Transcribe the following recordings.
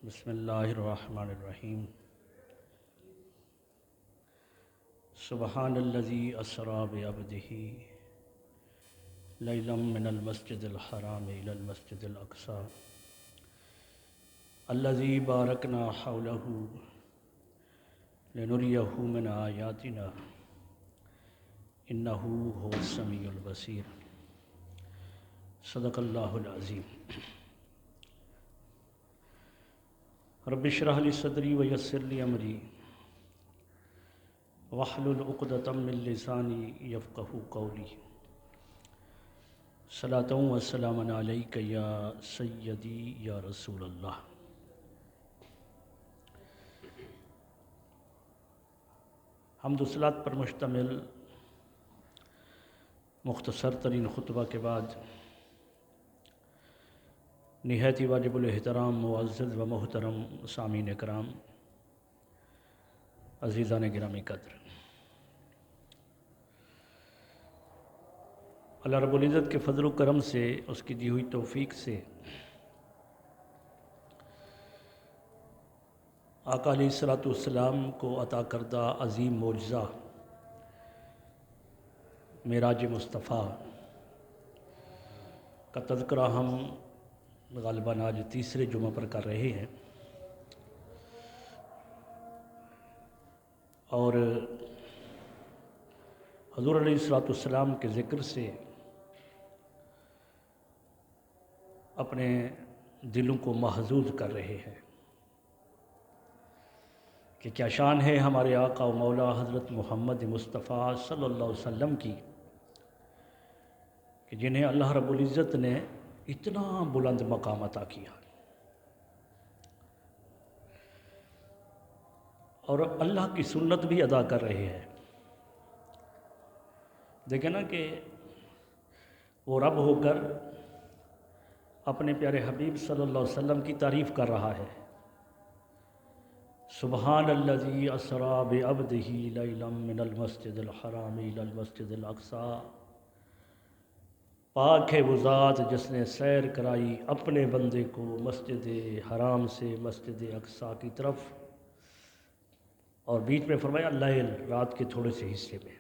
بسم اللہ الرحمن الرحیم۔ سبحان الذی اسری بعبدہ لیلا من المسجد الحرام الی المسجد الاقصی الذی بارکنا حولہ لنریہ من آیاتنا انہ هو السمیع البصیر۔ صدق اللہ العظیم۔ رب اشرح لی صدری ویسر لی امری واحلل عقدۃ من لسانی یفقہوا قولی۔ صلاۃ و سلام علیک یا سیدی یا رسول اللہ۔ حمد و صلوات پر مشتمل مختصر ترین خطبہ کے بعد نہایت ہی واجب الاحترام معزز و محترم سامعین کرام، عزیزان گرامی قدر، اللہ رب العزت کے فضل و کرم سے، اس کی دی ہوئی توفیق سے آقا علیہ الصلوۃ والسلام کو عطا کردہ عظیم معجزہ معراج مصطفیٰ کا تذکرہ ہم غالباً آج تیسرے جمعہ پر کر رہے ہیں، اور حضور علیہ الصلوۃ والسلام کے ذکر سے اپنے دلوں کو محظوظ کر رہے ہیں کہ کیا شان ہے ہمارے آقا و مولا حضرت محمد مصطفیٰ صلی اللہ علیہ وسلم کی، کہ جنہیں اللہ رب العزت نے اتنا بلند مقام عطا کیا، اور اللہ کی سنت بھی ادا کر رہے ہیں۔ دیکھیں نا کہ وہ رب ہو کر اپنے پیارے حبیب صلی اللہ علیہ وسلم کی تعریف کر رہا ہے۔ سبحان الذی اسری بعبدہ لیلا من المسجد الحرام الی المسجد الاقصی۔ پاک ہے وہ ذات جس نے سیر کرائی اپنے بندے کو مسجد حرام سے مسجد اقصی کی طرف، اور بیچ میں فرمایا اللیل، رات کے تھوڑے سے حصے میں۔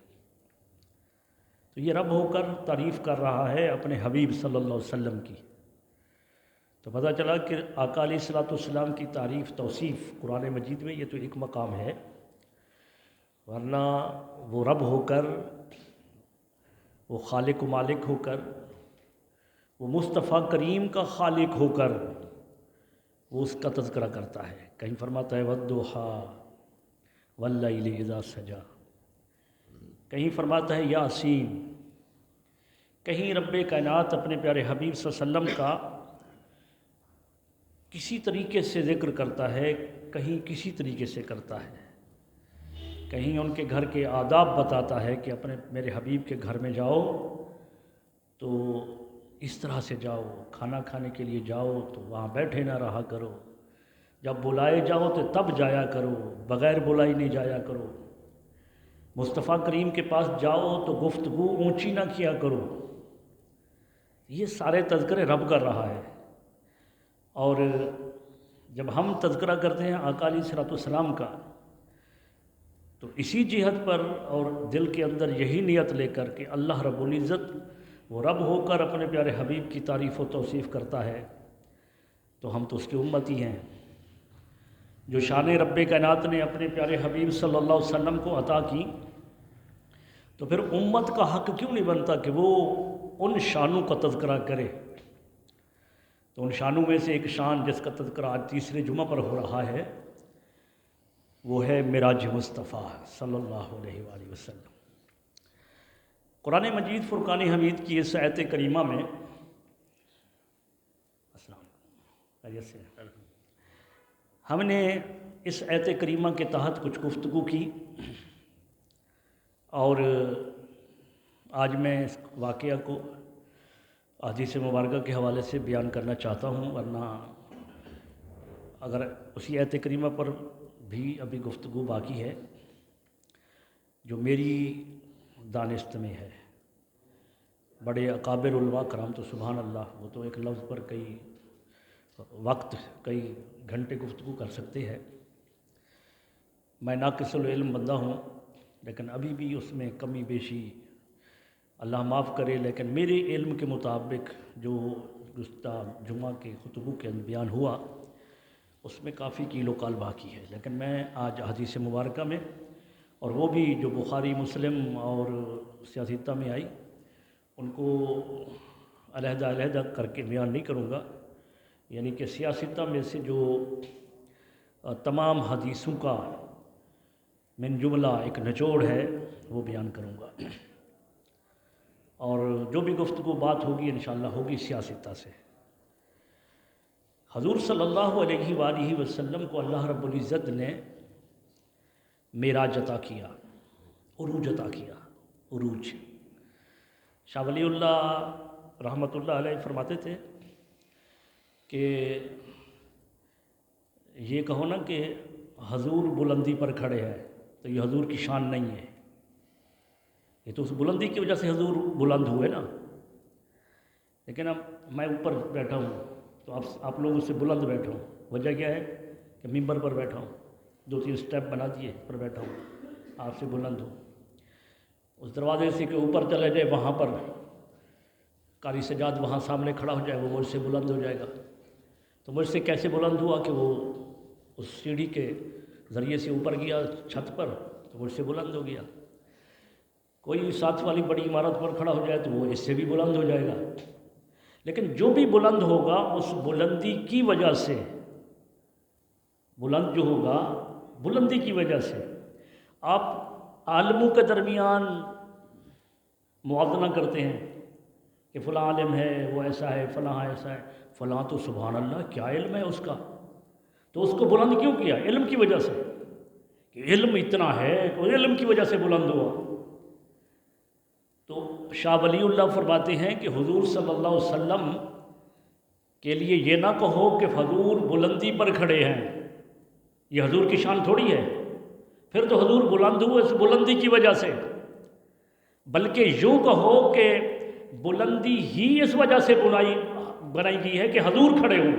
تو یہ رب ہو کر تعریف کر رہا ہے اپنے حبیب صلی اللہ علیہ وسلم کی۔ تو پتہ چلا کہ آقا علیہ الصلوۃ والسلام کی تعریف توصیف قرآن مجید میں یہ تو ایک مقام ہے، ورنہ وہ رب ہو کر، وہ خالق و مالک ہو کر، وہ مصطفیٰ کریم کا خالق ہو کر وہ اس کا تذکرہ کرتا ہے۔ کہیں فرماتا ہے والضحیٰ واللیل اذا سجا، کہیں فرماتا ہے یاسین، کہیں رب کائنات اپنے پیارے حبیب صلی اللہ علیہ وسلم کا کسی طریقے سے ذکر کرتا ہے، کہیں کسی طریقے سے کرتا ہے، کہیں ان کے گھر کے آداب بتاتا ہے کہ اپنے میرے حبیب کے گھر میں جاؤ تو اس طرح سے جاؤ، کھانا کھانے کے لیے جاؤ تو وہاں بیٹھے نہ رہا کرو، جب بلائے جاؤ تو تب جایا کرو، بغیر بلائی نہیں جایا کرو، مصطفیٰ کریم کے پاس جاؤ تو گفتگو اونچی نہ کیا کرو۔ یہ سارے تذکرے رب کر رہا ہے، اور جب ہم تذکرہ کرتے ہیں آقا علیہ الصلوۃ والسلام کا تو اسی جہت پر اور دل کے اندر یہی نیت لے کر کہ اللہ رب العزت وہ رب ہو کر اپنے پیارے حبیب کی تعریف و توصیف کرتا ہے، تو ہم تو اس کے امتی ہیں۔ جو شان رب کائنات نے اپنے پیارے حبیب صلی اللہ علیہ وسلم کو عطا کی، تو پھر امت کا حق کیوں نہیں بنتا کہ وہ ان شانوں کا تذکرہ کرے؟ تو ان شانوں میں سے ایک شان جس کا تذکرہ آج تیسرے جمعہ پر ہو رہا ہے وہ ہے معراج مصطفیٰ صلی اللہ علیہ وآلہ وسلم۔ قرآن مجید فرقان حمید کی اس آیت کریمہ میں ہم نے اس آیت کریمہ کے تحت کچھ گفتگو کی، اور آج میں اس واقعہ کو حدیث مبارکہ کے حوالے سے بیان کرنا چاہتا ہوں، ورنہ اگر اسی آیت کریمہ پر بھی ابھی گفتگو باقی ہے جو میری دانست میں ہے۔ بڑے اکابر علماء کرام تو سبحان اللہ، وہ تو ایک لفظ پر کئی وقت کئی گھنٹے گفتگو کر سکتے ہیں۔ میں ناقص العلم بندہ ہوں، لیکن ابھی بھی اس میں کمی بیشی اللہ معاف کرے، لیکن میرے علم کے مطابق جو گزشتہ جمعہ کے خطبوں کے اندر بیان ہوا اس میں کافی کیلو کال باقی ہے، لیکن میں آج حدیث مبارکہ میں، اور وہ بھی جو بخاری مسلم اور سیاستہ میں آئی، ان کو علیحدہ علیحدہ کر کے بیان نہیں کروں گا، یعنی کہ سیاستہ میں سے جو تمام حدیثوں کا من جملہ ایک نچوڑ ہے وہ بیان کروں گا، اور جو بھی گفتگو بات ہوگی انشاءاللہ ہوگی سیاستہ سے۔ حضور صلی اللہ علیہ وآلہ وسلم کو اللہ رب العزت نے معراج عطا کیا، عروج عطا کیا، عروج۔ شاہ ولی اللہ رحمۃ اللہ علیہ فرماتے تھے کہ یہ کہو نا کہ حضور بلندی پر کھڑے ہیں تو یہ حضور کی شان نہیں ہے، یہ تو اس بلندی کی وجہ سے حضور بلند ہوئے نا، لیکن اب میں اوپر بیٹھا ہوں تو آپ لوگ اس سے بلند بیٹھا ہوں، وجہ کیا ہے کہ ممبر پر بیٹھا ہوں، 2-3 سٹیپ بنا دیے پر بیٹھا ہوں، آپ سے بلند ہوں۔ اس دروازے سے کہ اوپر چلے جائے وہاں پر قاری سجاد وہاں سامنے کھڑا ہو جائے وہ مجھ سے بلند ہو جائے گا، تو مجھ سے کیسے بلند ہوا کہ وہ اس سیڑھی کے ذریعے سے اوپر گیا چھت پر تو مجھ سے بلند ہو گیا۔ کوئی ساتھ والی بڑی عمارت پر کھڑا ہو جائے تو وہ اس سے بھی بلند ہو جائے گا، لیکن جو بھی بلند ہوگا اس بلندی کی وجہ سے، بلند جو ہوگا بلندی کی وجہ سے، آپ عالموں کے درمیان موازنہ کرتے ہیں کہ فلاں عالم ہے وہ ایسا ہے، فلاں ایسا ہے، فلاں تو سبحان اللہ کیا علم ہے اس کا، تو اس کو بلند کیوں کیا؟ علم کی وجہ سے، کہ علم اتنا ہے کہ علم کی وجہ سے بلند ہوا۔ تو شاہ ولی اللہ فرماتے ہیں کہ حضور صلی اللہ علیہ وسلم کے لیے یہ نہ کہو کہ حضور بلندی پر کھڑے ہیں، یہ حضور کی شان تھوڑی ہے، پھر تو حضور بلند ہوئے اس بلندی کی وجہ سے، بلکہ یوں کہو کہ بلندی ہی اس وجہ سے بنائی گئی ہے کہ حضور کھڑے ہوں۔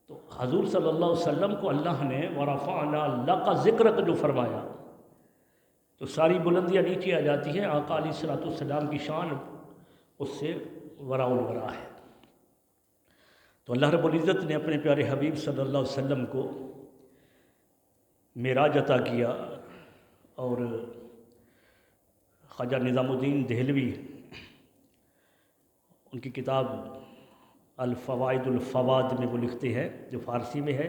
تو حضور صلی اللہ علیہ وسلم کو اللہ نے وَرَفَعْنَا لَكَ ذِكْرَكَ جو فرمایا تو ساری بلندیاں نیچے آ جاتی ہیں، آقا علیہ الصلوۃ والسلام کی شان اس سے وراء الورا ہے۔ تو اللہ رب العزت نے اپنے پیارے حبیب صلی اللہ علیہ وسلم کو معراج عطا کیا، اور خواجہ نظام الدین دہلوی ان کی کتاب الفوائد الفواد میں وہ لکھتے ہیں جو فارسی میں ہے،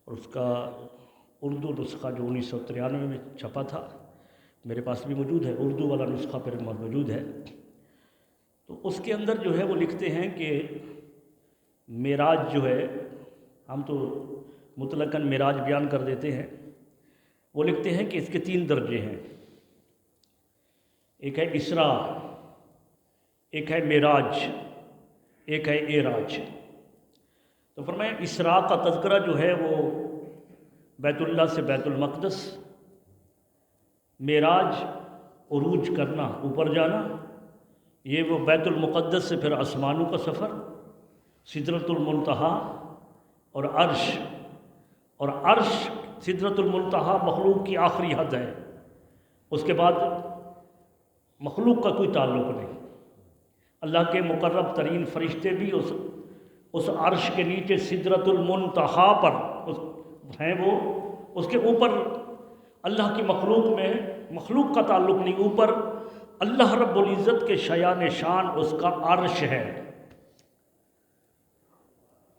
اور اس کا اردو نسخہ جو 1993 میں چھپا تھا میرے پاس بھی موجود ہے، اردو والا نسخہ پھر موجود ہے۔ تو اس کے اندر جو ہے وہ لکھتے ہیں کہ معراج جو ہے، ہم تو مطلقاً معراج بیان کر دیتے ہیں، وہ لکھتے ہیں کہ اس کے 3 درجے ہیں، ایک ہے اسراء، ایک ہے معراج، ایک ہے اعراج۔ تو فرمایا اسراء کا تذکرہ جو ہے وہ بیت اللہ سے بیت المقدس، معراج عروج کرنا، اوپر جانا، یہ وہ بیت المقدس سے پھر آسمانوں کا سفر، سدرۃ المنتہا اور عرش، اور عرش سدرۃ المنتہا مخلوق کی آخری حد ہے، اس کے بعد مخلوق کا کوئی تعلق نہیں۔ اللہ کے مقرب ترین فرشتے بھی اس عرش کے نیچے سدرۃ المنتہا پر ہیں، وہ اس کے اوپر اللہ کی مخلوق میں مخلوق کا تعلق نہیں، اوپر اللہ رب العزت کے شایان شان اس کا عرش ہے،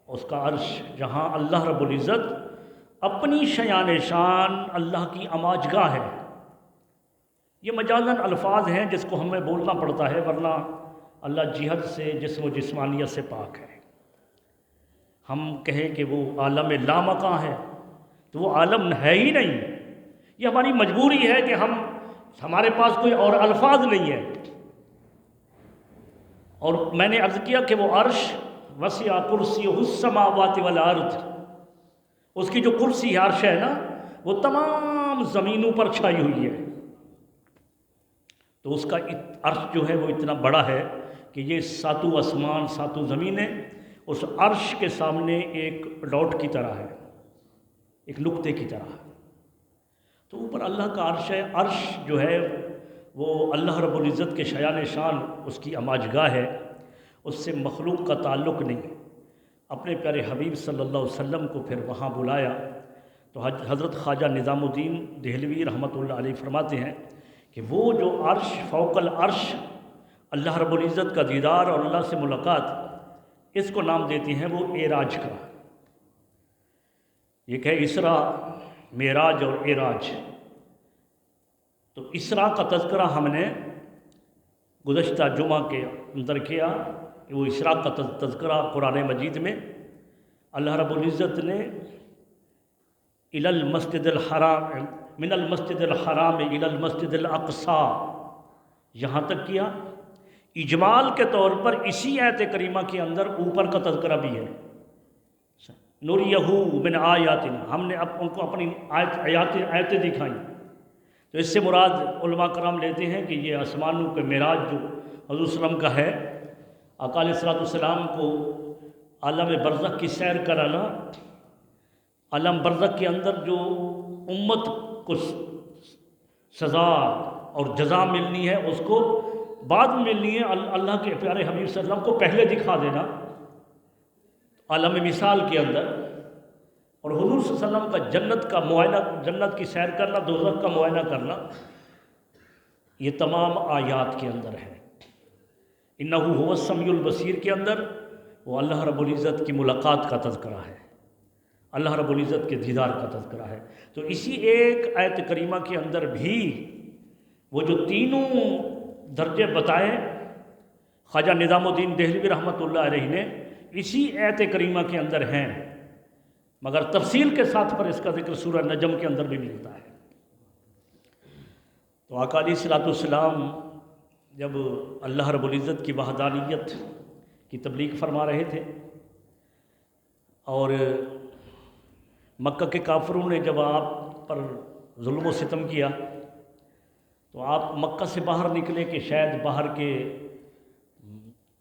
اس کا عرش جہاں اللہ رب العزت اپنی شایان شان اللہ کی اماجگاہ ہے۔ یہ مجازاً الفاظ ہیں جس کو ہمیں بولنا پڑتا ہے، ورنہ اللہ جہت سے جسم و جسمانیت سے پاک ہے۔ ہم کہیں کہ وہ عالم لامکاں ہے تو وہ عالم ہے ہی نہیں، یہ ہماری مجبوری ہے کہ ہمارے پاس کوئی اور الفاظ نہیں ہے۔ اور میں نے عرض کیا کہ وہ عرش وسع کرسیہ السماوات والارض، اس کی جو کرسی عرش ہے نا وہ تمام زمینوں پر چھائی ہوئی ہے، تو اس کا عرش جو ہے وہ اتنا بڑا ہے کہ یہ 7 آسمان 7 زمینیں اس عرش کے سامنے ایک ڈاٹ کی طرح ہے، ایک نقطے کی طرح۔ تو اوپر اللہ کا عرش ہے۔ عرش جو ہے وہ اللہ رب العزت کے شایان شان اس کی اماجگاہ ہے، اس سے مخلوق کا تعلق نہیں۔ اپنے پیارے حبیب صلی اللہ علیہ وسلم کو پھر وہاں بلایا تو حضرت خواجہ نظام الدین دہلوی رحمۃ اللہ علیہ فرماتے ہیں کہ وہ جو عرش فوق العرش، اللہ رب العزت کا دیدار اور اللہ سے ملاقات، اس کو نام دیتے ہیں وہ اعراج کا۔ یہ کہ اسرا، معراج اور اعراج۔ تو اسرا کا تذکرہ ہم نے گزشتہ جمعہ کے اندر کیا کہ وہ اسرا کا تذکرہ قرآن مجید میں اللہ رب العزت نے الی المسجد الحرام، من المسجد الحرام الی المسجد الاقصی یہاں تک کیا۔ اجمال کے طور پر اسی آیت کریمہ کے اندر اوپر کا تذکرہ بھی ہے، نُرِيَهُ مِنْ آیاتنا، ہم نے ان کو اپنی آیتیں دکھائیں۔ تو اس سے مراد علماء کرام لیتے ہیں کہ یہ آسمانوں کے معراج جو حضور صلی اللہ علیہ وسلم کا ہے، آقا علیہ الصلوۃ والسلام کو عالم برزخ کی سیر کرانا، عالم برزخ کے اندر جو امت کو سزا اور جزا ملنی ہے اس کو بعد میں ملنی ہے، اللہ کے پیارے حبیب صلی اللہ علیہ وسلم کو پہلے دکھا دینا عالم مثال کے اندر، اور حضور صلی اللہ علیہ وسلم کا جنت کا معائنہ، جنت کی سیر کرنا، دوزخ کا معائنہ کرنا، یہ تمام آیات کے اندر ہے۔ انہ هو السمیع البصیر کے اندر وہ اللہ رب العزت کی ملاقات کا تذکرہ ہے، اللہ رب العزت کے دیدار کا تذکرہ ہے۔ تو اسی ایک آیت کریمہ کے اندر بھی وہ جو تینوں درجے بتائے خواجہ نظام الدین دہلوی رحمۃ اللہ علیہ نے، اسی آیت کریمہ کے اندر ہیں، مگر تفصیل کے ساتھ پر اس کا ذکر سورہ نجم کے اندر بھی ملتا ہے۔ تو آقا علیہ الصلوۃ والسلام جب اللہ رب العزت کی وحدانیت کی تبلیغ فرما رہے تھے، اور مکہ کے کافروں نے جب آپ پر ظلم و ستم کیا تو آپ مکہ سے باہر نکلے کہ شاید باہر کے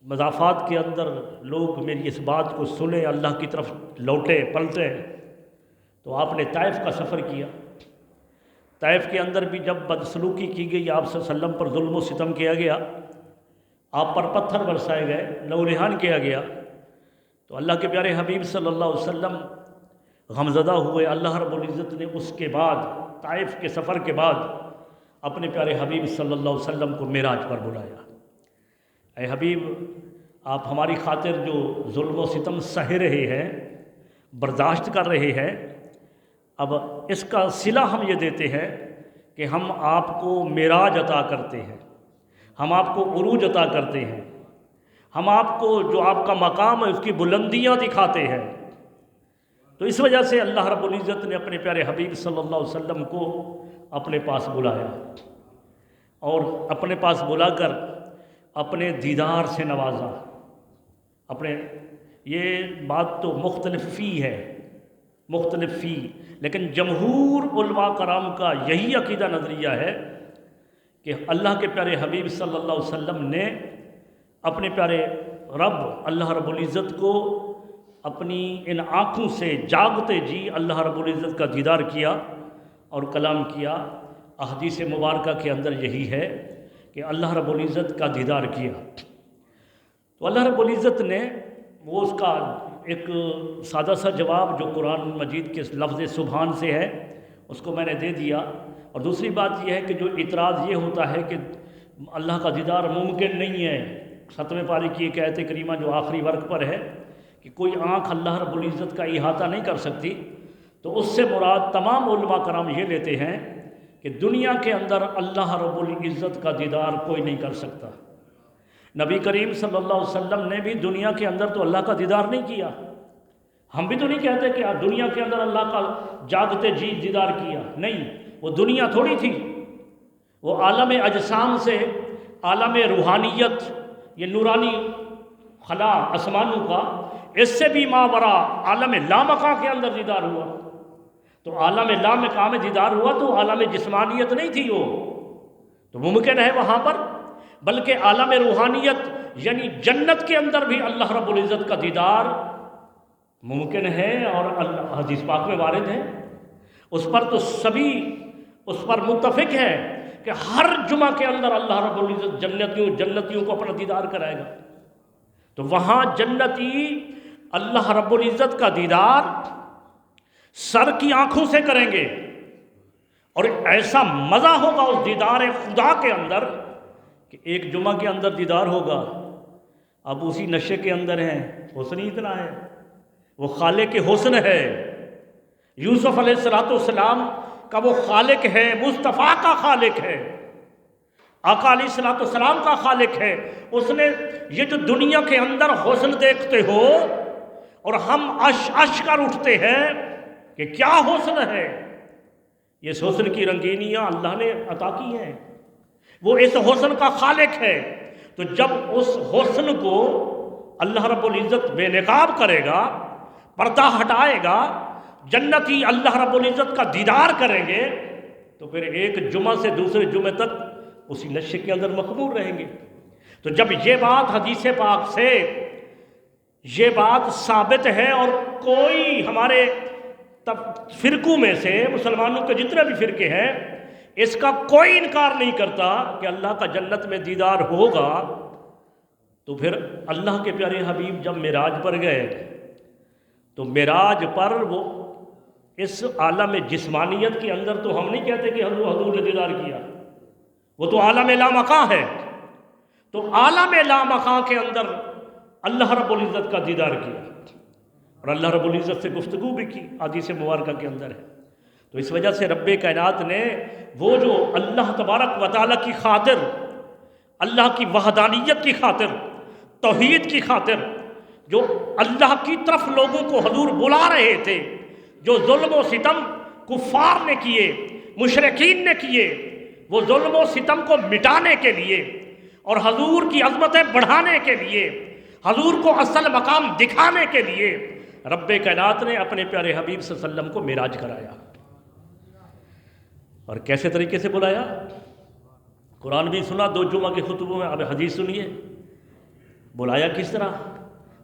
مضافات کے اندر لوگ میری اس بات کو سنیں، اللہ کی طرف لوٹے پلٹے۔ تو آپ نے طائف کا سفر کیا۔ طائف کے اندر بھی جب بدسلوکی کی گئی، آپ صلی اللہ علیہ وسلم پر ظلم و ستم کیا گیا، آپ پر پتھر برسائے گئے، لہو کیا گیا، تو اللہ کے پیارے حبیب صلی اللہ علیہ وسلم غمزدہ ہوئے۔ اللہ رب العزت نے اس کے بعد، طائف کے سفر کے بعد، اپنے پیارے حبیب صلی اللہ علیہ وسلم کو معراج پر بلایا۔ اے حبیب، آپ ہماری خاطر جو ظلم و ستم سہ رہے ہیں، برداشت کر رہے ہیں، اب اس کا صلہ ہم یہ دیتے ہیں کہ ہم آپ کو معراج عطا کرتے ہیں، ہم آپ کو عروج عطا کرتے ہیں، ہم آپ کو جو آپ کا مقام ہے اس کی بلندیاں دکھاتے ہیں۔ تو اس وجہ سے اللہ رب العزت نے اپنے پیارے حبیب صلی اللہ علیہ وسلم کو اپنے پاس بلایا، اور اپنے پاس بلا کر اپنے دیدار سے نوازا۔ اپنے یہ بات تو مختلف فی ہے، مختلف فی، لیکن جمہور علماء کرام کا یہی عقیدہ نظریہ ہے کہ اللہ کے پیارے حبیب صلی اللہ علیہ وسلم نے اپنے پیارے رب اللہ رب العزت کو اپنی ان آنکھوں سے جاگتے جی اللہ رب العزت کا دیدار کیا اور کلام کیا۔ احادیث مبارکہ کے اندر یہی ہے کہ اللہ رب العزت کا دیدار کیا۔ تو اللہ رب العزت نے وہ اس کا ایک سادہ سا جواب جو قرآن مجید کے لفظ سبحان سے ہے اس کو میں نے دے دیا۔ اور دوسری بات یہ ہے کہ جو اعتراض یہ ہوتا ہے کہ اللہ کا دیدار ممکن نہیں ہے، ختم پارے کی ایک آیت کریمہ جو آخری ورق پر ہے کہ کوئی آنکھ اللہ رب العزت کا احاطہ نہیں کر سکتی، تو اس سے مراد تمام علماء کرام یہ لیتے ہیں کہ دنیا کے اندر اللہ رب العزت کا دیدار کوئی نہیں کر سکتا۔ نبی کریم صلی اللہ علیہ وسلم نے بھی دنیا کے اندر تو اللہ کا دیدار نہیں کیا۔ ہم بھی تو نہیں کہتے کہ دنیا کے اندر اللہ کا جاگتے جی دیدار کیا، نہیں، وہ دنیا تھوڑی تھی، وہ عالم اجسام سے عالم روحانیت، یہ نورانی خلا آسمانوں کا، اس سے بھی ماورا عالم لامکاں کے اندر دیدار ہوا۔ تو عالم لامکاں میں دیدار ہوا تو عالم جسمانیت نہیں تھی وہ، تو ممکن ہے وہاں پر، بلکہ عالم روحانیت یعنی جنت کے اندر بھی اللہ رب العزت کا دیدار ممکن ہے اور حدیث پاک میں وارد ہے. اس پر تو سبھی اس پر متفق ہے کہ ہر جمعہ کے اندر اللہ رب العزت جنتیوں کو اپنا دیدار کرائے گا. تو وہاں جنتی اللہ رب العزت کا دیدار سر کی آنکھوں سے کریں گے، اور ایسا مزہ ہوگا اس دیدار خدا کے اندر کہ ایک جمعہ کے اندر دیدار ہوگا. اب اسی نشے کے اندر ہیں، حسن ہی اتنا ہے، وہ خالق حسن ہے. یوسف علیہ السلام کا وہ خالق ہے، مصطفیٰ کا خالق ہے، آقا علیہ السلام کا خالق ہے. اس نے یہ جو دنیا کے اندر حسن دیکھتے ہو اور ہم اش کر اٹھتے ہیں کہ کیا حسن ہے، یہ حسن کی رنگینیاں اللہ نے عطا کی ہیں. وہ اس حسن کا خالق ہے. تو جب اس حسن کو اللہ رب العزت بے نقاب کرے گا، پردہ ہٹائے گا، جنتی اللہ رب العزت کا دیدار کریں گے، تو پھر ایک جمعہ سے دوسرے جمعے تک اسی نشے کے اندر مخمور رہیں گے. تو جب یہ بات حدیث پاک سے یہ بات ثابت ہے، اور کوئی ہمارے فرقوں میں سے مسلمانوں کے جتنے بھی فرقے ہیں اس کا کوئی انکار نہیں کرتا کہ اللہ کا جنت میں دیدار ہوگا، تو پھر اللہ کے پیارے حبیب جب معراج پر گئے تو معراج پر وہ اس عالم جسمانیت کے اندر تو ہم نہیں کہتے کہ حضور نے دیدار کیا، وہ تو عالم لامکاں ہے. تو عالم لامکاں کے اندر اللہ رب العزت کا دیدار کیا اور اللہ رب العزت سے گفتگو بھی کی، حدیث مبارکہ کے اندر ہے. تو اس وجہ سے رب کائنات نے وہ جو اللہ تبارک و تعالیٰ کی خاطر، اللہ کی وحدانیت کی خاطر، توحید کی خاطر جو اللہ کی طرف لوگوں کو حضور بلا رہے تھے، جو ظلم و ستم کفار نے کیے، مشرکین نے کیے، وہ ظلم و ستم کو مٹانے کے لیے اور حضور کی عظمتیں بڑھانے کے لیے، حضور کو اصل مقام دکھانے کے لیے رب کائنات نے اپنے پیارے حبیب صلی اللہ علیہ وسلم کو معراج کرایا. اور کیسے طریقے سے بلایا؟ قرآن بھی سنا 2 جمعہ کے خطبوں میں، اب حدیث سنیے. بلایا کس طرح؟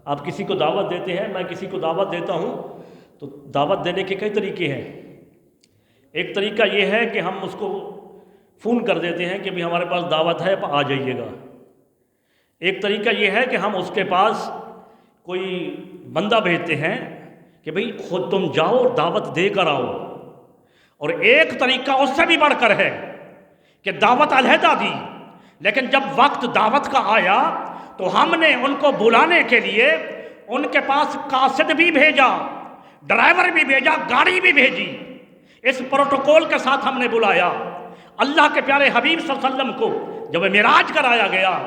آپ کسی کو دعوت دیتے ہیں، میں کسی کو دعوت دیتا ہوں تو دعوت دینے کے کئی طریقے ہیں. ایک طریقہ یہ ہے کہ ہم اس کو فون کر دیتے ہیں کہ بھی ہمارے پاس دعوت ہے، آ جائیے گا. ایک طریقہ یہ ہے کہ ہم اس کے پاس کوئی بندہ بھیجتے ہیں کہ بھئی خود تم جاؤ اور دعوت دے کر آؤ. اور ایک طریقہ اس سے بھی بڑھ کر ہے کہ دعوت علیحدہ دی، لیکن جب وقت دعوت کا آیا تو ہم نے ان کو بلانے کے لیے ان کے پاس قاصد بھی بھیجا، ڈرائیور بھی بھیجا، گاڑی بھی بھیجی. اس پروٹوکول کے ساتھ ہم نے بلایا. اللہ کے پیارے حبیب صلی اللہ علیہ وسلم کو جب معراج کرایا گیا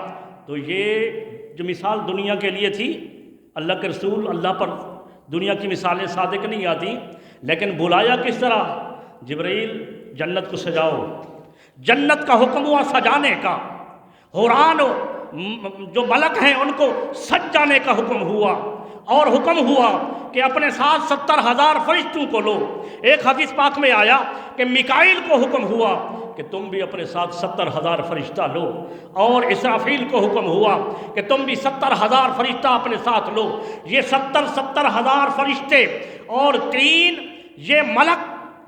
تو یہ جو مثال دنیا کے لیے تھی، اللہ کے رسول اللہ پر دنیا کی مثالیں صادق نہیں آتی، لیکن بلایا کس طرح؟ جبرائیل جنت کو سجاؤ، جنت کا حکم ہوا سجانے کا. حوران جو ملک ہیں ان کو سج جانے کا حکم ہوا، اور حکم ہوا کہ اپنے ساتھ 70,000 فرشتوں کو لو. ایک حدیث پاک میں آیا کہ میکائیل کو حکم ہوا کہ تم بھی اپنے ساتھ 70,000 فرشتہ لو، اور اسرافیل کو حکم ہوا کہ تم بھی 70,000 فرشتہ اپنے ساتھ لو. یہ 70,000 فرشتے اور 3 یہ ملک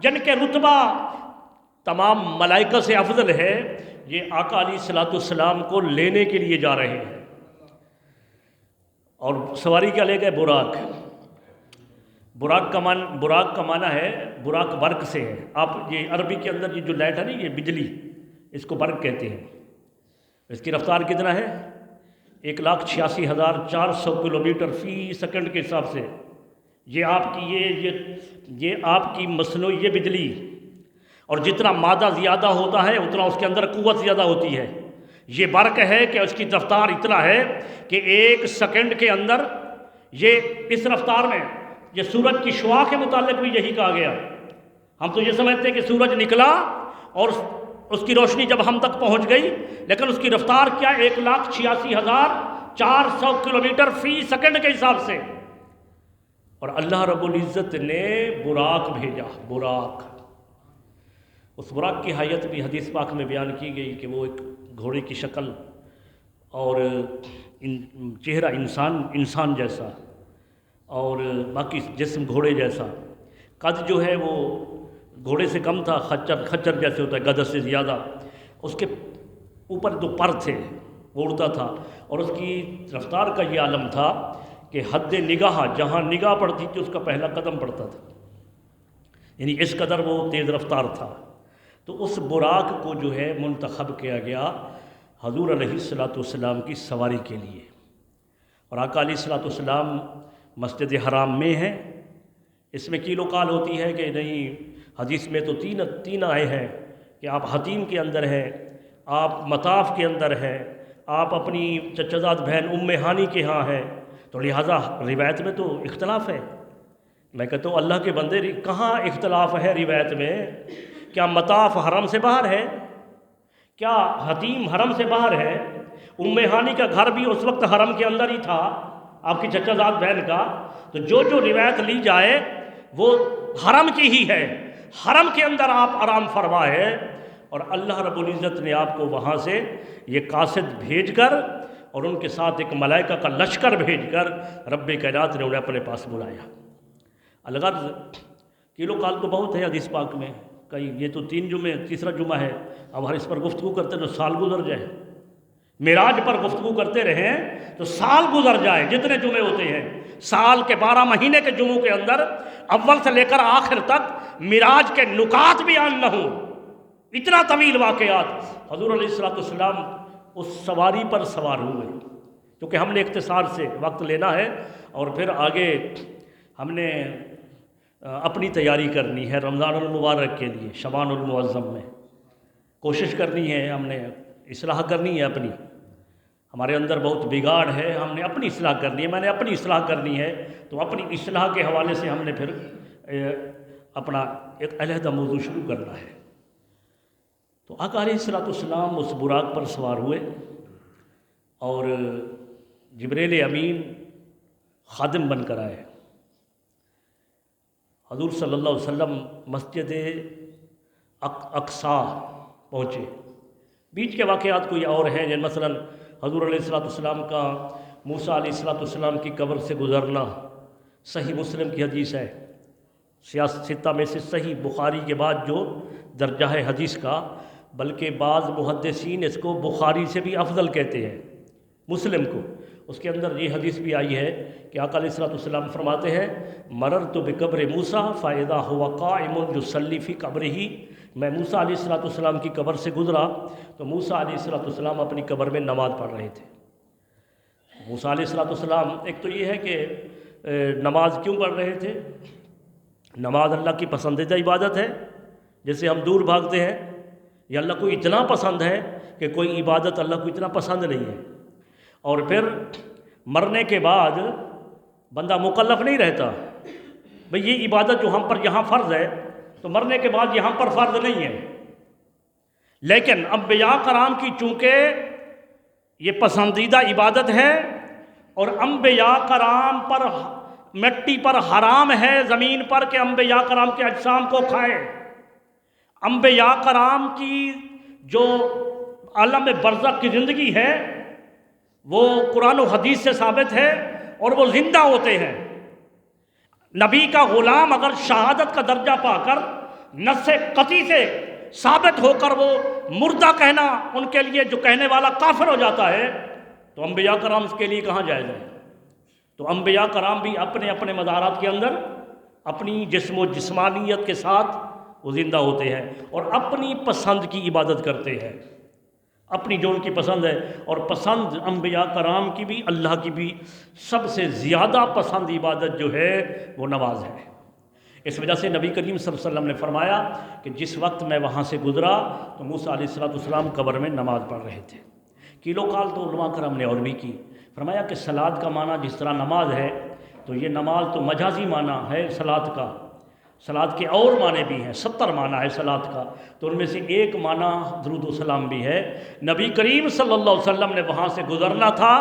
جن کے رتبہ تمام ملائکہ سے افضل ہے، یہ آقا علیہ السلام کو لینے کے لیے جا رہے ہیں. اور سواری کیا لے گئے؟ براق. براق کا معنی ہے، براق برق سے ہے. آپ یہ عربی کے اندر یہ جو لائٹ ہے نا، یہ بجلی، اس کو برق کہتے ہیں. اس کی رفتار کتنا ہے؟ 1,86,400 کلومیٹر فی سیکنڈ کے حساب سے. یہ آپ کی یہ آپ کی مصنوعی یہ بجلی، اور جتنا مادہ زیادہ ہوتا ہے اتنا اس کے اندر قوت زیادہ ہوتی ہے. یہ برق ہے کہ اس کی رفتار اتنا ہے کہ 1 سیکنڈ کے اندر یہ اس رفتار میں، یہ سورج کی شعاع کے متعلق بھی یہی کہا گیا. ہم تو یہ سمجھتے ہیں کہ سورج نکلا اور اس کی روشنی جب ہم تک پہنچ گئی، لیکن اس کی رفتار کیا؟ 1,86,400 کلومیٹر فی سیکنڈ کے حساب سے. اور اللہ رب العزت نے براق بھیجا. براق، اس براق کی حیت بھی حدیث پاک میں بیان کی گئی کہ وہ ایک گھوڑے کی شکل اور چہرہ انسان جیسا، اور باقی جسم گھوڑے جیسا، قد جو ہے وہ گھوڑے سے کم تھا، خچر جیسے ہوتا ہے گدھے سے زیادہ، اس کے اوپر دو پر تھے، وہ اڑتا تھا، اور اس کی رفتار کا یہ عالم تھا کہ حد نگاہ، جہاں نگاہ پڑتی تھی اس کا پہلا قدم پڑتا تھا، یعنی اس قدر وہ تیز رفتار تھا۔ تو اس براق کو جو ہے منتخب کیا گیا حضور علیہ الصلوۃ والسلام کی سواری کے لیے، اور آقا علیہ الصلوۃ والسلام مسجد حرام میں ہیں۔ اس میں کیل و قال ہوتی ہے کہ نہیں، حدیث میں تو تین آئے ہیں کہ آپ حتیم کے اندر ہیں، آپ مطاف کے اندر ہیں، آپ اپنی چچزاد بہن ام ہانی کے ہاں ہیں، تو لہٰذا روایت میں تو اختلاف ہے۔ میں کہتا ہوں اللہ کے بندے، کہاں اختلاف ہے روایت میں؟ کیا مطاف حرم سے باہر ہے؟ کیا حتیم حرم سے باہر ہے؟ ام ہانی کا گھر بھی اس وقت حرم کے اندر ہی تھا، آپ کی چچزاد بہن کا۔ تو جو روایت لی جائے وہ حرم کی ہی ہے، حرم کے اندر آپ آرام فرما ہے، اور اللہ رب العزت نے آپ کو وہاں سے یہ قاصد بھیج کر، اور ان کے ساتھ ایک ملائکہ کا لشکر بھیج کر رب کائنات نے انہیں اپنے پاس بلایا۔ الغرض کیل و قال تو بہت ہے حدیث پاک میں، کئی یہ تو 3 جمعے، تیسرا جمعہ ہے، اب ہر اس پر گفتگو کرتے تو سال گزر جائے، معراج پر گفتگو کرتے رہیں تو سال گزر جائے، جتنے جمعے ہوتے ہیں سال کے 12 مہینے کے جمعوں کے اندر اول سے لے کر آخر تک معراج کے نکات بیان نہ ہوں، اتنا طویل واقعات۔ حضور علیہ الصلوۃ والسلام اس سواری پر سوار ہوئے، کیونکہ ہم نے اختصار سے وقت لینا ہے، اور پھر آگے ہم نے اپنی تیاری کرنی ہے رمضان المبارک کے لیے، شعبان المعظم میں کوشش کرنی ہے، ہم نے اصلاح کرنی ہے اپنی، ہمارے اندر بہت بگاڑ ہے، ہم نے اپنی اصلاح کرنی ہے، میں نے اپنی اصلاح کرنی ہے، تو اپنی اصلاح کے حوالے سے ہم نے پھر اپنا ایک علیحدہ موضوع شروع کرنا ہے۔ تو آقا علیہ الصلوۃ والسلام اس براق پر سوار ہوئے، اور جبریل امین خادم بن کر آئے۔ حضور صلی اللہ علیہ وسلم مسجد اقصیٰ پہنچے۔ بیچ کے واقعات کوئی اور ہیں، جن مثلا حضور علیہ الصلوۃ والسلام کا موسیٰ علیہ الصلوۃ والسلام کی قبر سے گزرنا، صحیح مسلم کی حدیث ہے، ستہ میں سے صحیح بخاری کے بعد جو درجہ ہے حدیث کا، بلکہ بعض محدثین اس کو بخاری سے بھی افضل کہتے ہیں مسلم کو۔ اس کے اندر یہ حدیث بھی آئی ہے کہ آقا علیہ الصلوۃ والسلام فرماتے ہیں، مررت بقبر موسیٰ فاذا هو قائم یصلی فی قبرہ، میں موسیٰ علیہ الصلوۃ والسلام کی قبر سے گزرا تو موسیٰ علیہ الصلوۃ والسلام اپنی قبر میں نماز پڑھ رہے تھے۔ موسیٰ علیہ الصلوۃ والسلام، ایک تو یہ ہے کہ نماز کیوں پڑھ رہے تھے؟ نماز اللہ کی پسندیدہ عبادت ہے جسے ہم دور بھاگتے ہیں، یہ اللہ کو اتنا پسند ہے کہ کوئی عبادت اللہ کو اتنا پسند نہیں ہے۔ اور پھر مرنے کے بعد بندہ مکلف نہیں رہتا، بھئی یہ عبادت جو ہم پر یہاں فرض ہے تو مرنے کے بعد یہاں پر فرض نہیں ہے، لیکن انبیاء کرام کی چونکہ یہ پسندیدہ عبادت ہے، اور انبیاء کرام پر مٹی پر حرام ہے زمین پر کہ انبیاء کرام کے اجسام کو کھائیں۔ انبیاء کرام کی جو عالم برزخ کی زندگی ہے وہ قرآن و حدیث سے ثابت ہے، اور وہ زندہ ہوتے ہیں۔ نبی کا غلام اگر شہادت کا درجہ پا کر نص قطعی سے ثابت ہو کر وہ مردہ کہنا ان کے لیے جو کہنے والا کافر ہو جاتا ہے، تو انبیاء کرام اس کے لیے کہاں جائز ہے؟ تو انبیاء کرام بھی اپنے اپنے مزارات کے اندر اپنی جسم و جسمانیت کے ساتھ وہ زندہ ہوتے ہیں، اور اپنی پسند کی عبادت کرتے ہیں، اپنی جو ان کی پسند ہے، اور پسند انبیاء کرام کی بھی اللہ کی بھی سب سے زیادہ پسند عبادت جو ہے وہ نماز ہے۔ اس وجہ سے نبی کریم صلی اللہ علیہ وسلم نے فرمایا کہ جس وقت میں وہاں سے گزرا تو موسیٰ علیہ الصلوۃ والسلام قبر میں نماز پڑھ رہے تھے۔ کیل و قال تو علماء کرام نے اور بھی کی، فرمایا کہ صلاۃ کا معنی جس طرح نماز ہے تو یہ نماز تو مجازی معنی ہے صلاۃ کا، صلاۃ کے اور معنی بھی ہیں، 70 معنی ہے صلاۃ کا، تو ان میں سے ایک معنی درود و سلام بھی ہے۔ نبی کریم صلی اللہ علیہ وسلم نے وہاں سے گزرنا تھا،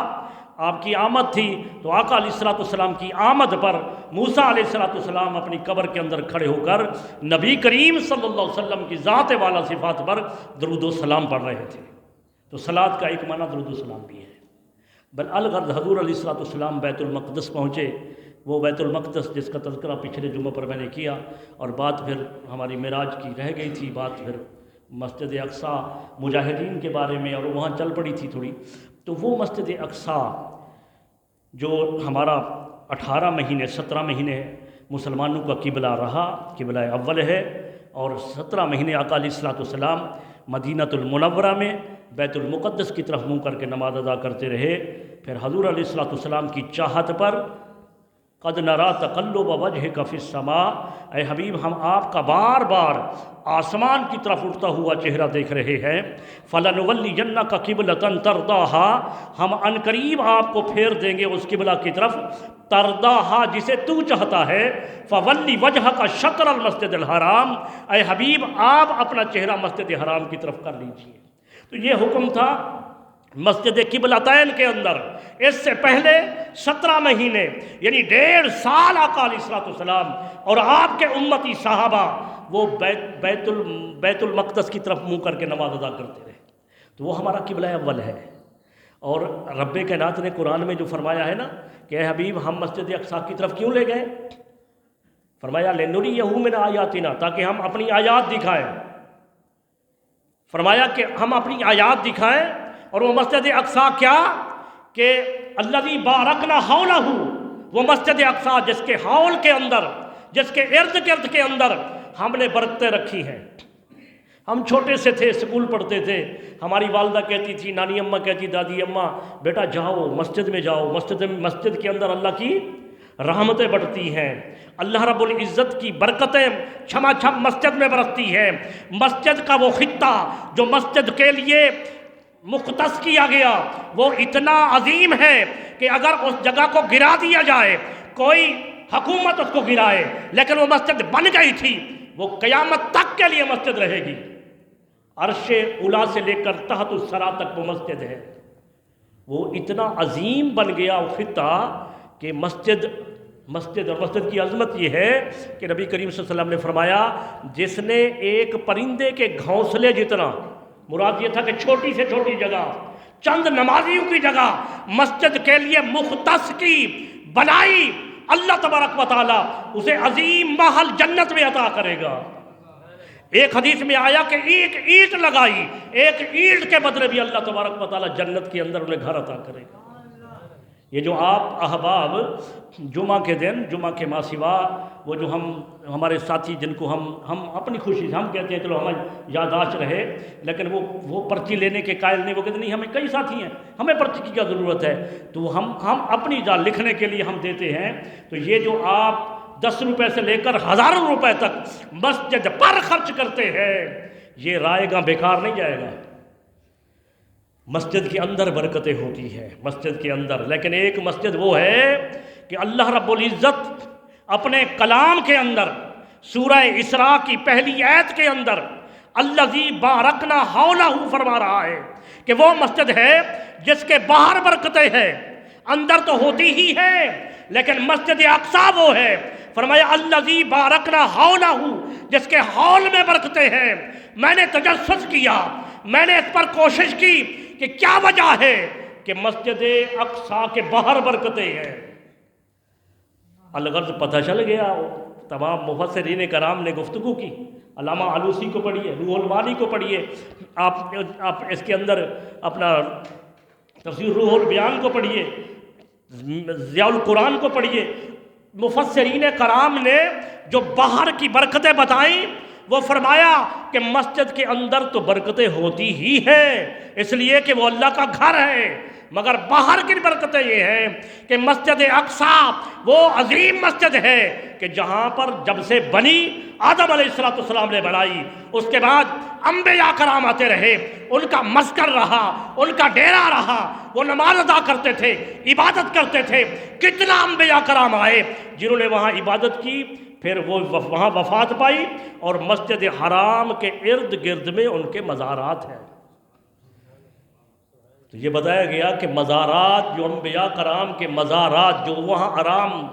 آپ کی آمد تھی، تو آقا علیہ الصلوۃ والسلام کی آمد پر موسیٰ علیہ الصلوۃ والسلام اپنی قبر کے اندر کھڑے ہو کر نبی کریم صلی اللہ علیہ وسلم کی ذات والا صفات پر درود و سلام پڑھ رہے تھے۔ تو صلاۃ کا ایک معنی درود و سلام بھی ہے۔ بل الغرض حضور علیہ الصلوۃ والسلام بیت المقدس پہنچے. وہ بیت المقدس جس کا تذکرہ پچھلے جمعہ پر میں نے کیا، اور بات پھر ہماری معراج کی رہ گئی تھی، بات پھر مسجد اقصیٰ مجاہدین کے بارے میں، اور وہاں چل پڑی تھی تھوڑی. تو وہ مسجد اقصیٰ جو ہمارا 18 مہینے 17 مہینے مسلمانوں کا قبلہ رہا، قبلہ اول ہے، اور 17 مہینے آقا علیہ الصلوۃ والسلام مدینۃ المنورہ میں بیت المقدس کی طرف منہ کر کے نماز ادا کرتے رہے. پھر حضور علیہ الصلوۃ والسلام کی چاہت پر قد نرا تقلب وجہک فی السماء، اے حبیب ہم آپ کا بار بار آسمان کی طرف اٹھتا ہوا چہرہ دیکھ رہے ہیں. فلنولینک قبلۃ ترضاها، ہم عنقریب آپ کو پھیر دیں گے اس قبلہ کی طرف ترضاها جسے تو چاہتا ہے. فولی وجہک شطر المسجد الحرام، اے حبیب آپ اپنا چہرہ مسجد حرام کی طرف کر لیجئے. تو یہ حکم تھا مسجد قبلتین کے اندر. اس سے پہلے 17 مہینے یعنی 1.5 سال آقا علیہ الصلوۃ والسلام اور آپ کے امتی صحابہ وہ بیت المقدس کی طرف منہ کر کے نماز ادا کرتے رہے. تو وہ ہمارا قبلہ اول ہے. اور رب کائنات نے قرآن میں جو فرمایا ہے نا کہ اے حبیب ہم مسجد اقصیٰ کی طرف کیوں لے گئے، فرمایا لنریہ من آیاتنا، تاکہ ہم اپنی آیات دکھائیں. فرمایا کہ ہم اپنی آیات دکھائیں. اور وہ مسجد اقصیٰ کیا کہ الذی بارکنا حولہ، وہ مسجد اقصیٰ جس کے حول کے اندر، جس کے ارد گرد کے اندر ہم نے برکتیں رکھی ہیں. ہم چھوٹے سے تھے، اسکول پڑھتے تھے، ہماری والدہ کہتی تھی، نانی اماں کہتی، دادی اماں بیٹا جاؤ مسجد میں جاؤ، مسجد کے اندر اللہ کی رحمتیں بڑھتی ہیں، اللہ رب العزت کی برکتیں چھما چھم مسجد میں برستی ہیں. مسجد کا وہ خطہ جو مسجد کے لیے مختص کیا گیا وہ اتنا عظیم ہے کہ اگر اس جگہ کو گرا دیا جائے، کوئی حکومت اس کو گرائے، لیکن وہ مسجد بن گئی تھی، وہ قیامت تک کے لیے مسجد رہے گی. عرش اولیٰ سے لے کر تحت الثری تک وہ مسجد ہے. وہ اتنا عظیم بن گیا وہ خطہ کہ مسجد اور مسجد کی عظمت یہ ہے کہ نبی کریم صلی اللہ علیہ وسلم نے فرمایا جس نے ایک پرندے کے گھونسلے جتنا، مراد یہ تھا کہ چھوٹی سے چھوٹی جگہ، چند نمازیوں کی جگہ مسجد کے لیے مختص کی بنائی، اللہ تبارک و تعالی اسے عظیم محل جنت میں عطا کرے گا. ایک حدیث میں آیا کہ ایک اینٹ لگائی، ایک اینٹ کے بدلے بھی اللہ تبارک و تعالی جنت کے اندر انہیں گھر عطا کرے گا. یہ جو آپ احباب جمعہ کے دن، جمعہ کے ماہ سوا، وہ جو ہمارے ساتھی جن کو ہم اپنی خوشی سے ہم کہتے ہیں چلو ہمیں یادداشت رہے، لیکن وہ پرچی لینے کے قائل نہیں. وہ کہتے نہیں ہمیں کئی ساتھی ہیں، ہمیں پرچی کی کیا ضرورت ہے. تو ہم اپنی جا لکھنے کے لیے ہم دیتے ہیں. تو یہ جو آپ 10 روپے سے لے کر ہزاروں روپے تک مسجد پر خرچ کرتے ہیں، یہ رائے گاں بیکار نہیں جائے گا. مسجد کے اندر برکتیں ہوتی ہیں، مسجد کے اندر. لیکن ایک مسجد وہ ہے کہ اللہ رب العزت اپنے کلام کے اندر سورہ اسراء کی پہلی آیت کے اندر الذی بارکنا حولہ فرما رہا ہے کہ وہ مسجد ہے جس کے باہر برکتیں ہیں، اندر تو ہوتی ہی ہے، لیکن مسجد اقصیٰ وہ ہے. فرمایا الذی بارکنا حولہ، جس کے حول میں برکتیں ہیں. میں نے تجسس کیا، میں نے اس پر کوشش کی کہ کیا وجہ ہے کہ مسجد اقصیٰ کے باہر برکتیں ہیں. الغرض پتہ چل گیا. تمام مفسرین کرام نے گفتگو کی. علامہ علوسی کو پڑھیے، روح المعانی کو پڑھیے، آپ اس کے اندر اپنا تفسیر روح البیان کو پڑھیے، ضیاء القرآن کو پڑھیے. مفسرین کرام نے جو باہر کی برکتیں بتائیں وہ فرمایا کہ مسجد کے اندر تو برکتیں ہوتی ہی ہیں اس لیے کہ وہ اللہ کا گھر ہے، مگر باہر کی برکتیں یہ ہیں کہ مسجد اقصیٰ وہ عظیم مسجد ہے کہ جہاں پر جب سے بنی آدم علیہ السلام نے بنائی، اس کے بعد انبیاء کرام آتے رہے، ان کا مسکن رہا، ان کا ڈیرا رہا، وہ نماز ادا کرتے تھے، عبادت کرتے تھے. کتنا انبیاء کرام آئے جنہوں نے وہاں عبادت کی، پھر وہ وہاں وفات پائی، اور مسجد حرام کے ارد گرد میں ان کے مزارات ہیں. تو یہ بتایا گیا کہ مزارات جو انبیاء کرام کے مزارات جو وہاں آرام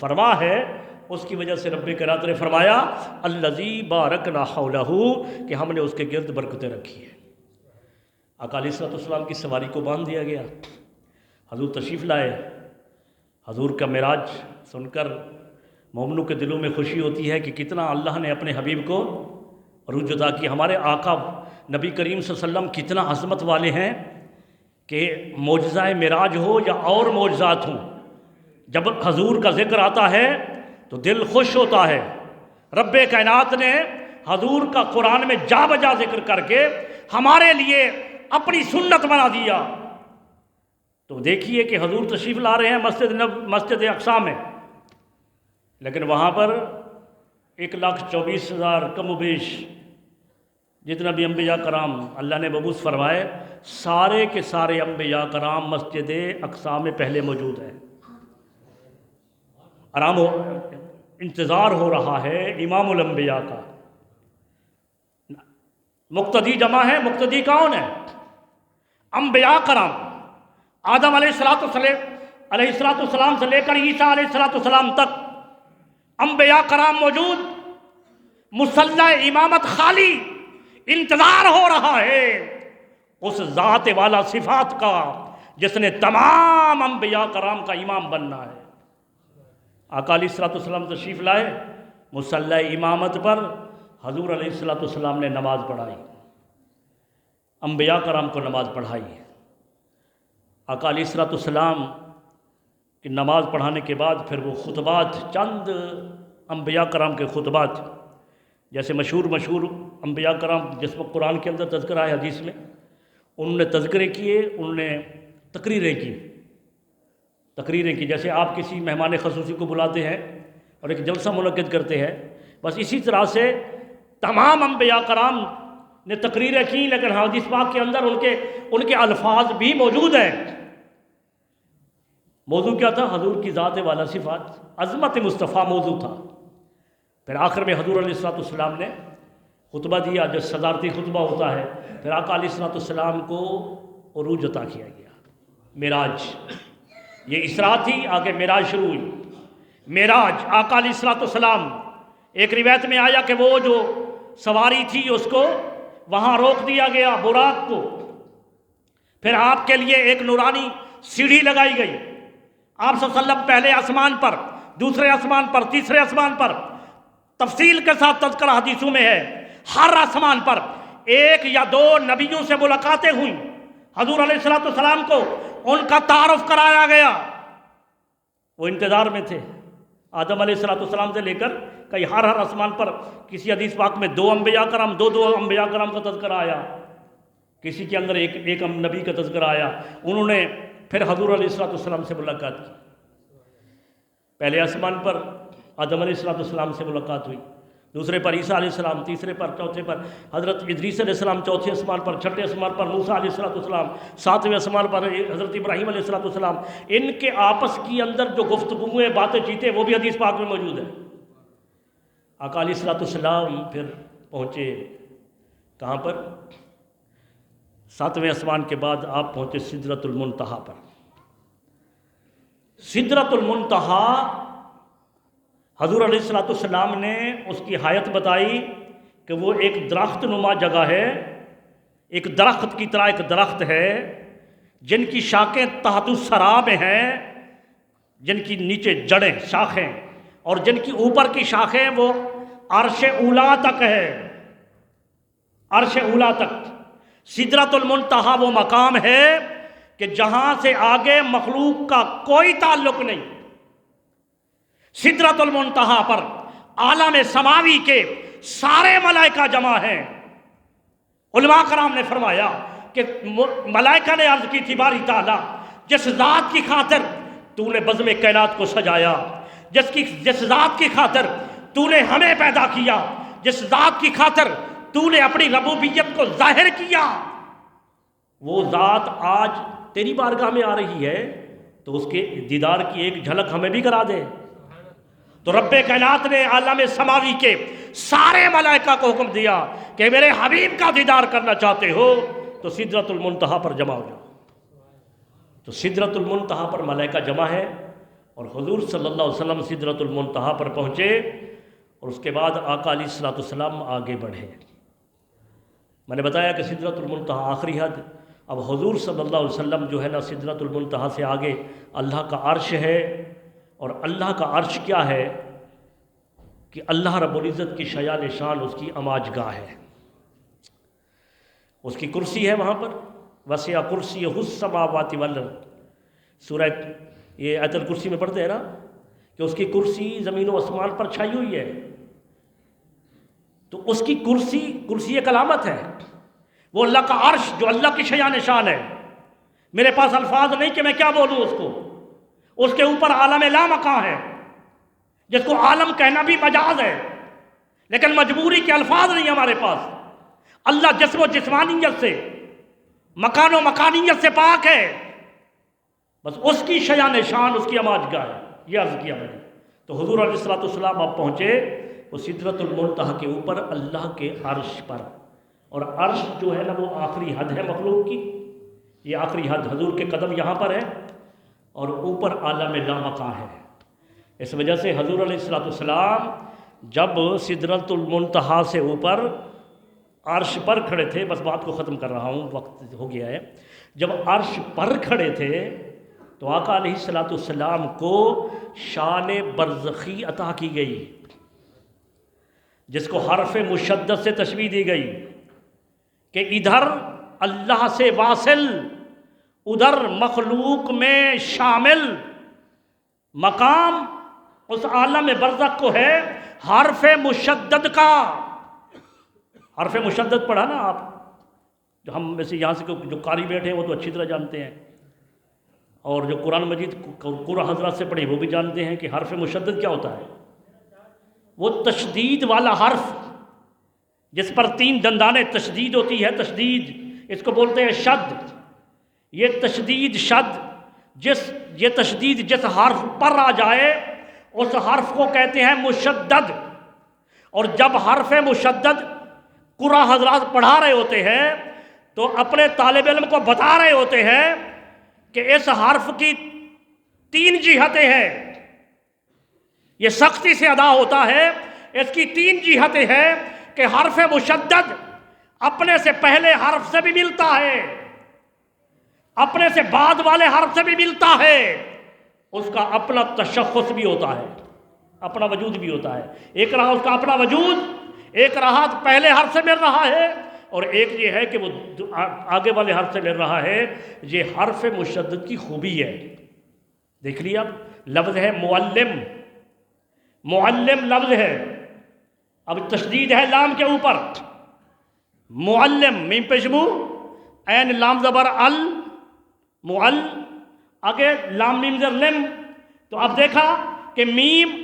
فرما ہے، اس کی وجہ سے رب کائنات نے فرمایا الذی بارکنا حولہ کہ ہم نے اس کے گرد برکتیں رکھی ہیں. آقا علیہ الصلوۃ والسلام کی سواری کو باندھ دیا گیا. حضور تشریف لائے. حضور کا معراج سن کر مومنوں کے دلوں میں خوشی ہوتی ہے کہ کتنا اللہ نے اپنے حبیب کو عروج عطا کی. ہمارے آقا نبی کریم صلی اللہ علیہ وسلم کتنا عظمت والے ہیں کہ معجزہ معراج ہو یا اور معجزات ہوں، جب حضور کا ذکر آتا ہے تو دل خوش ہوتا ہے. رب کائنات نے حضور کا قرآن میں جا بجا ذکر کر کے ہمارے لیے اپنی سنت بنا دیا. تو دیکھیے کہ حضور تشریف لا رہے ہیں مسجد اقصی میں، لیکن وہاں پر 1,24,000 کم و بیش جتنا بھی انبیاء کرام اللہ نے مبعوث فرمائے، سارے کے سارے انبیاء کرام مسجد اقصی میں پہلے موجود ہیں. انتظار ہو رہا ہے امام الانبیاء کا. مقتدی جمع ہے. مقتدی کون ہے؟ انبیاء کرام. آدم علیہ السلام سے لے کر عیسیٰ علیہ السلام تک انبیاء کرام موجود. مصلی امامت خالی. انتظار ہو رہا ہے اس ذات والا صفات کا جس نے تمام انبیاء کرام کا امام بننا ہے. آقا علیہ السلام تشریف لائے. مصلی امامت پر حضور علیہ السلام نے نماز پڑھائی، انبیاء کرام کو نماز پڑھائی. آقا علیہ السلام کی نماز پڑھانے کے بعد پھر وہ خطبات، چند انبیاء کرام کے خطبات، جیسے مشہور انبیاء کرام جس وقت قرآن کے اندر تذکرہ ہے، حدیث میں انہوں نے تذکرے کیے، انہوں نے تقریریں کی. جیسے آپ کسی مہمان خصوصی کو بلاتے ہیں اور ایک جلسہ منعقد کرتے ہیں، بس اسی طرح سے تمام انبیاء کرام نے تقریریں کی، لیکن حدیث پاک کے اندر ان کے الفاظ بھی موجود ہیں. موضوع کیا تھا؟ حضور کی ذات والا صفات، عظمت مصطفیٰ موضوع تھا. پھر آخر میں حضور علیہ السلام نے خطبہ دیا، جو صدارتی خطبہ ہوتا ہے. پھر آقا علیہ السلام کو عروج عطا کیا گیا، معراج. یہ اسراء تھی، آگے معراج شروع ہوئی. معراج آقا علیہ السلام، ایک روایت میں آیا کہ وہ جو سواری تھی اس کو وہاں روک دیا گیا، براق کو. پھر آپ کے لیے ایک نورانی سیڑھی لگائی گئی. آپ صلی اللہ علیہ وسلم پہلے آسمان پر، دوسرے آسمان پر، تیسرے آسمان پر، تفصیل کے ساتھ تذکرہ حدیثوں میں ہے، ہر آسمان پر 1 یا 2 نبیوں سے ملاقاتیں ہوئیں. حضور علیہ السلام کو ان کا تعارف کرایا گیا. وہ انتظار میں تھے. آدم علیہ السلام سے لے کر کئی ہر آسمان پر کسی حدیث پاک میں 2 انبیاء کرام، 2 انبیاء کرام کا تذکرہ آیا، کسی کے اندر ایک نبی کا تذکرہ آیا. انہوں نے پھر حضور علیہ السلام سے ملاقات کی. پہلے آسمان پر آدم علیہ السلام سے ملاقات ہوئی، دوسرے پر عیسیٰ علیہ السلام، تیسرے پر، چوتھے پر حضرت ادریس علیہ السلام، چوتھے آسمان پر، چھٹے آسمان پر موسیٰ علیہ السلام، 7ویں آسمان پر حضرت ابراہیم علیہ السلام. ان کے آپس کی اندر جو گفتگویں، باتیں چیتیں، وہ بھی حدیث پاک میں موجود ہیں. آقا علیہ السلام پھر پہنچے کہاں پر؟ 7ویں آسمان کے بعد آپ پہنچے سدرۃ المنتہا پر. سدرۃ المنتہا حضور علیہ السلام نے اس کی حیت بتائی کہ وہ ایک درخت نما جگہ ہے، ایک درخت کی طرح ایک درخت ہے جن کی شاخیں تحت الثری میں ہیں، جن کی نیچے جڑیں، شاخیں، اور جن کی اوپر کی شاخیں وہ عرش اولا تک ہے. عرش اولا تک. سدرۃ المنتہا وہ مقام ہے کہ جہاں سے آگے مخلوق کا کوئی تعلق نہیں. سدرۃ المنتہا پر عالم سماوی کے سارے ملائکہ جمع ہیں. علماء کرام نے فرمایا کہ ملائکہ نے عرض کی تھی، باری تعالیٰ جس ذات کی خاطر تو نے بزم کائنات کو سجایا، جس ذات کی خاطر تو نے ہمیں پیدا کیا، جس ذات کی خاطر تو نے اپنی ربوبیت کو ظاہر کیا، وہ ذات آج تیری بارگاہ میں آ رہی ہے، تو اس کے دیدار کی ایک جھلک ہمیں بھی کرا دے. تو رب کائنات نے عالم سماوی کے سارے ملائکہ کو حکم دیا کہ میرے حبیب کا دیدار کرنا چاہتے ہو تو سدرۃ المنتہا پر جمع ہو جاؤ. تو سدرۃ المنتہا پر ملائکہ جمع ہے، اور حضور صلی اللہ علیہ وسلم سدرۃ المنتہا پر پہنچے، اور اس کے بعد آقا علیہ السلام آگے بڑھے. میں نے بتایا کہ سدرۃ المنتہا آخری حد، اب حضور صلی اللہ علیہ وسلم جو ہے نا سدرۃ المنتہا سے آگے اللہ کا عرش ہے، اور اللہ کا عرش کیا ہے کہ اللہ رب العزت کی شیان شان اس کی اماج گاہ ہے، اس کی کرسی ہے وہاں پر، وسع کرسیہ السماوات والارض، سورہ یہ آیت الکرسی میں پڑھتے ہیں نا کہ اس کی کرسی زمین و آسمان پر چھائی ہوئی ہے، تو اس کی کرسی ایک علامت ہے، وہ اللہ کا عرش جو اللہ کی شیان شان ہے، میرے پاس الفاظ نہیں کہ میں کیا بولوں اس کو، اس کے اوپر عالم لا مکاں ہے جس کو عالم کہنا بھی مجاز ہے، لیکن مجبوری کے الفاظ نہیں ہمارے پاس۔ اللہ جسم و جسمانیت سے، مکان و مکانیت سے پاک ہے، بس اس کی شیان شان اس کی اماج گاہ ہے، یہ عرض کیا میں نے۔ تو حضور علیہ الصلوۃ والسلام اب پہنچے وہ سدرۃ المنتہا کے اوپر اللہ کے عرش پر، اور عرش جو ہے نا وہ آخری حد ہے مخلوق کی، یہ آخری حد، حضور کے قدم یہاں پر ہے اور اوپر عالم لامکاں ہے۔ اس وجہ سے حضور علیہ الصلوۃ والسلام جب سدرۃ المنتہا سے اوپر عرش پر کھڑے تھے، بس بات کو ختم کر رہا ہوں، وقت ہو گیا ہے، جب عرش پر کھڑے تھے تو آقا علیہ الصلوۃ والسلام کو شان برزخی عطا کی گئی، جس کو حرف مشدد سے تشبیہ دی گئی کہ ادھر اللہ سے واصل، ادھر مخلوق میں شامل مقام اس عالم برزخ کو ہے حرف مشدد کا۔ حرف مشدد پڑھا نا آپ، جو ہم ویسے یہاں سے جو قاری بیٹھے ہیں وہ تو اچھی طرح جانتے ہیں، اور جو قرآن مجید قرآن حضرات سے پڑھے وہ بھی جانتے ہیں کہ حرف مشدد کیا ہوتا ہے۔ وہ تشدید والا حرف جس پر 3 دندانے تشدید ہوتی ہے، تشدید اس کو بولتے ہیں شد، یہ تشدید شد، یہ تشدید جس حرف پر آ جائے اس حرف کو کہتے ہیں مشدد۔ اور جب حرف مشدد قرآن حضرات پڑھا رہے ہوتے ہیں تو اپنے طالب علم کو بتا رہے ہوتے ہیں کہ اس حرف کی 3 جہتیں ہیں، یہ سختی سے ادا ہوتا ہے، اس کی 3 جہتیں ہیں کہ حرف مشدد اپنے سے پہلے حرف سے بھی ملتا ہے، اپنے سے بعد والے حرف سے بھی ملتا ہے، اس کا اپنا تشخص بھی ہوتا ہے، اپنا وجود بھی ہوتا ہے۔ ایک رہا اس کا اپنا وجود، ایک رہا پہلے حرف سے مل رہا ہے، اور ایک یہ ہے کہ وہ آگے والے حرف سے مل رہا ہے۔ یہ حرف مشدد کی خوبی ہے۔ دیکھ لیا، لفظ ہے معلم، معلم لفظ ہے، اب تشدید ہے لام کے اوپر، معلم، میم پیشبو عین لام زبر ال، معل، آگے لام میم زر لم، تو اب دیکھا کہ میم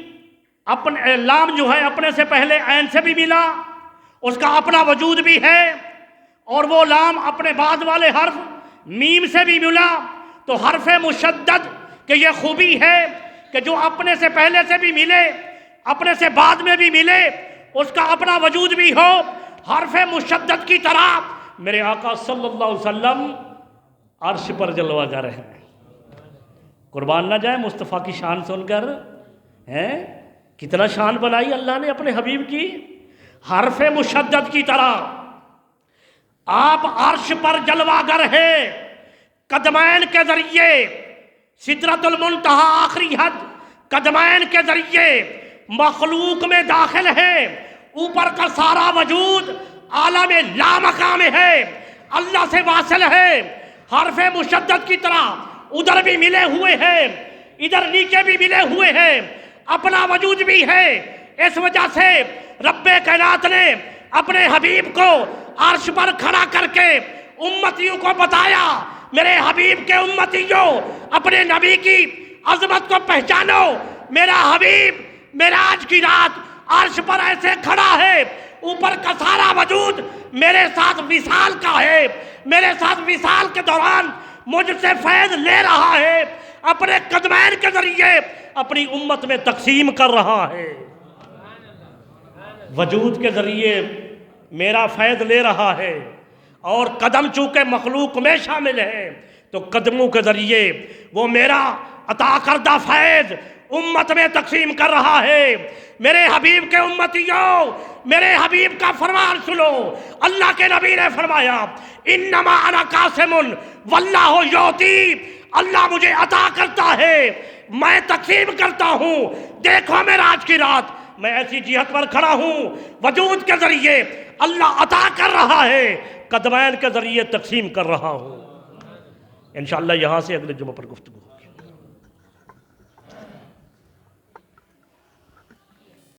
اپنے لام جو ہے اپنے سے پہلے عین سے بھی ملا، اس کا اپنا وجود بھی ہے، اور وہ لام اپنے بعد والے حرف میم سے بھی ملا۔ تو حرف مشدد کہ یہ خوبی ہے کہ جو اپنے سے پہلے سے بھی ملے، اپنے سے بعد میں بھی ملے، اس کا اپنا وجود بھی ہو۔ حرف مشدد کی طرح میرے آقا صلی اللہ علیہ وسلم عرش پر جلوہ گر ہیں۔ قربان نہ جائے مصطفیٰ کی شان سن کر، ہیں کتنا شان بنائی اللہ نے اپنے حبیب کی، حرف مشدد کی طرح آپ عرش پر جلوہ گر ہے، قدمین کے ذریعے سدرۃ المنتہا آخری حد، قدمین کے ذریعے مخلوق میں داخل ہے، اوپر کا سارا وجود عالم لامکاں میں ہے، اللہ سے واصل ہے، حرف مشدد کی طرح ادھر بھی ملے ہوئے ہیں، ادھر نیچے بھی ملے ہوئے ہیں، اپنا وجود بھی ہے۔ اس وجہ سے رب کائنات نے اپنے حبیب کو عرش پر کھڑا کر کے امتیوں کو بتایا، میرے حبیب کے امتیوں اپنے نبی کی عظمت کو پہچانو، میرا حبیب معراج کی رات عرش پر ایسے کھڑا ہے، اوپر کا سارا وجود میرے ساتھ وصال کا ہے، میرے ساتھ وصال کے دوران مجھ سے فیض لے رہا ہے، اپنے قدمین کے ذریعے اپنی امت میں تقسیم کر رہا ہے، وجود کے ذریعے میرا فیض لے رہا ہے، اور قدم چونکہ مخلوق میں شامل ہے تو قدموں کے ذریعے وہ میرا عطا کردہ فیض امت میں تقسیم کر رہا ہے۔ میرے حبیب کے امتیوں، میرے حبیب کا فرمان سنو۔ اللہ کے نبی نے فرمایا انما انا قاسم واللہ یعطی، اللہ مجھے عطا کرتا ہے، میں تقسیم کرتا ہوں۔ دیکھو معراج کی رات میں ایسی جہت پر کھڑا ہوں، وجود کے ذریعے اللہ عطا کر رہا ہے، قدمین کے ذریعے تقسیم کر رہا ہوں۔ انشاءاللہ یہاں سے اگلے جمعہ پر گفتگو۔